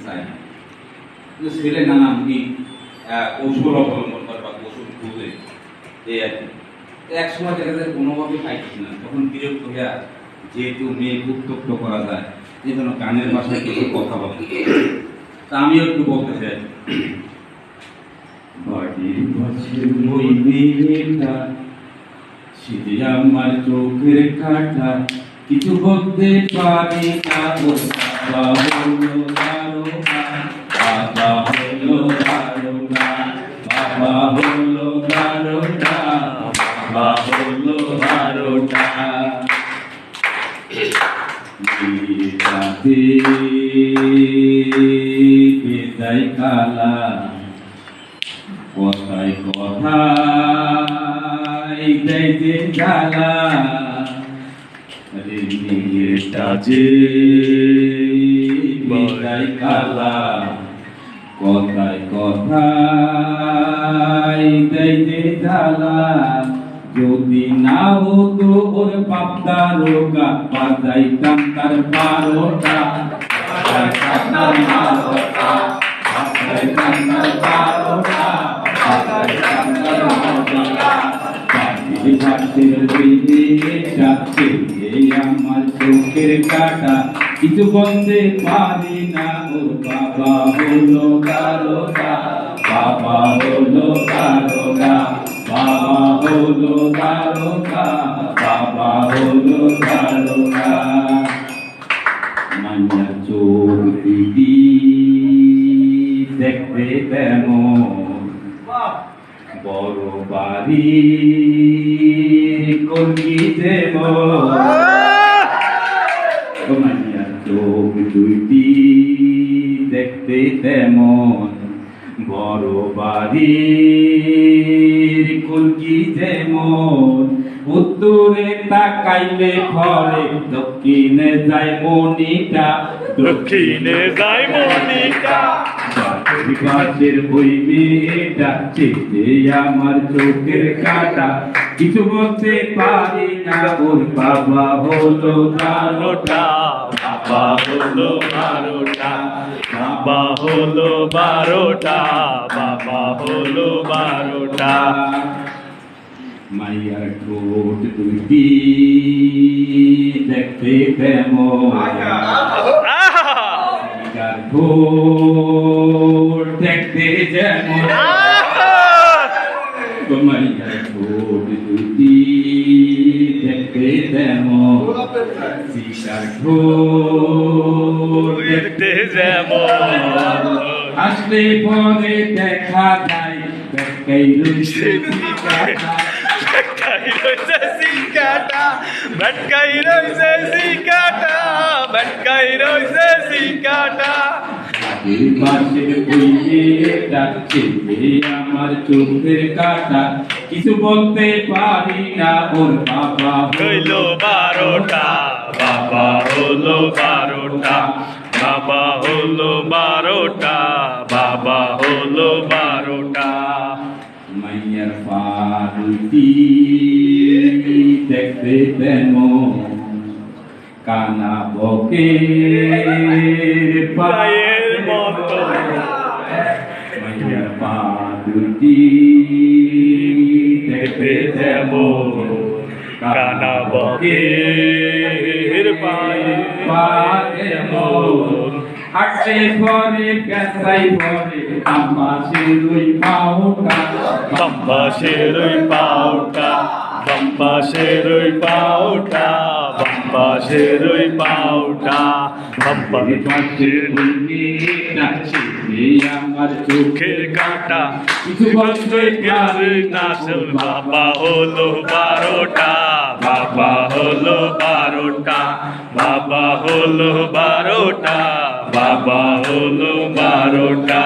চায় না, কিন্তু ছেলে নানামুখী কৌশল অবলম্বন করে বা কৌশল খুঁজে এই আর কি। এক সময় দেখা যায় কোনোভাবে পাইছি না, তখন বিরক্ত হইয়া যেহেতু মেয়েকে উত্তপ্ত করা যায় এই জন্য গানের ভাষায় কিছু কথা বলে, তা আমিও একটু বলতে চাই। বাড়ির পাশের ওই মেয়েটা সে আমার চোখের কাটা, কিছু বলতে পারি না, ওর বাবা হলো দারোগা, বাবা হলো দারোগা, বাবা হলো দারোগা, বাবা হলো দারোগা। মেয়েটাতে বেজায় কালা, কথায় কথায় দেয় যে জ্বালা, আরে মেয়েটা যে বেজায় কালা, কথায় কথায় দেয় যে জ্বালা। যদি না হতো ওর বাপ দারোগা, বাজাইতাম তার বারোটা, বাজাইতাম তার বারোটা, বাজাইতাম তার বারোটা, বাজাইতাম তার বারোটা। বাড়ির পাশের ওই মেয়েটা সে আমার চোখের কাটা, কিছু বলতে পারি না, ওর বাবা হলো দারোগা, বাবা হলো দারোগা, বাবা হলো দারোগা, বাবা হলো দারোগা। মাইয়া চোখ দিদি দেখতে তেমন, বড় বাড়ি কলকি যেমন। মাইয়া চোখ দুইটি দেখতে তেমন, বড় বাড়ির কলকি যেমন। উত্তরে তাকাইলে ফলে, দক্ষিণে যায় মনিকা, দক্ষিণে যায় মনিকা। পাশের ওই মেয়েটা সে আমার চোখের কাটা, কিছু বলতে পারি না, ওর বাবা হলো দারোগা, বাবা হলো বারোটা, বাবা হলো বারোটা, বাবা হলো বারোটা। মাইয়ার ঠোঁট দুটি দেখতে তেমন, মাইয়ার ঠোঁট দেখতে যেমন, মাইয়ার ঠোঁট দুটি দেখতে তেমন, সীতার ঠোঁট দেখতে যেমন। আসলে পরে দেখা যায় বেকাই রইছে সিকাটা, বেটকাই রইছে সিকাটা, বেটকাই রইছে সিকাটা, বেটকাই রইছে সিকাটা। বাড়ির পাশের ওই মেয়েটা সে আমার চোখের কাটা, কিছু বলতে পারি না, ওর বাবা হইলো বারোটা, বাবা হলো বারোটা, বাবা হলো বারোটা, বাবা হলো বারোটা। মাইয়ার পা দুটি দেখতে তেমন, কানা বকের পায়ের মতো। মাইয়ার পা দুটি দেখতে তেমন, কানা বকের পায়ের মতো। হাঁটতে পরে পেঁচাই পরে আম্বাসের ওই পাওটা, বাম্বাসের ওই পাউটা, বাম্বাসের ওই পাউটা, বাম্বাসের ওই পাউটা, বাম্বাসের ওই আমার চোখের চোখের কাটা, কিছু বলতে পারি না, বাবা হলো বারোটা, বাবা হলো বারোটা, বাবা হলো বারোটা, বাবা হলো বারোটা।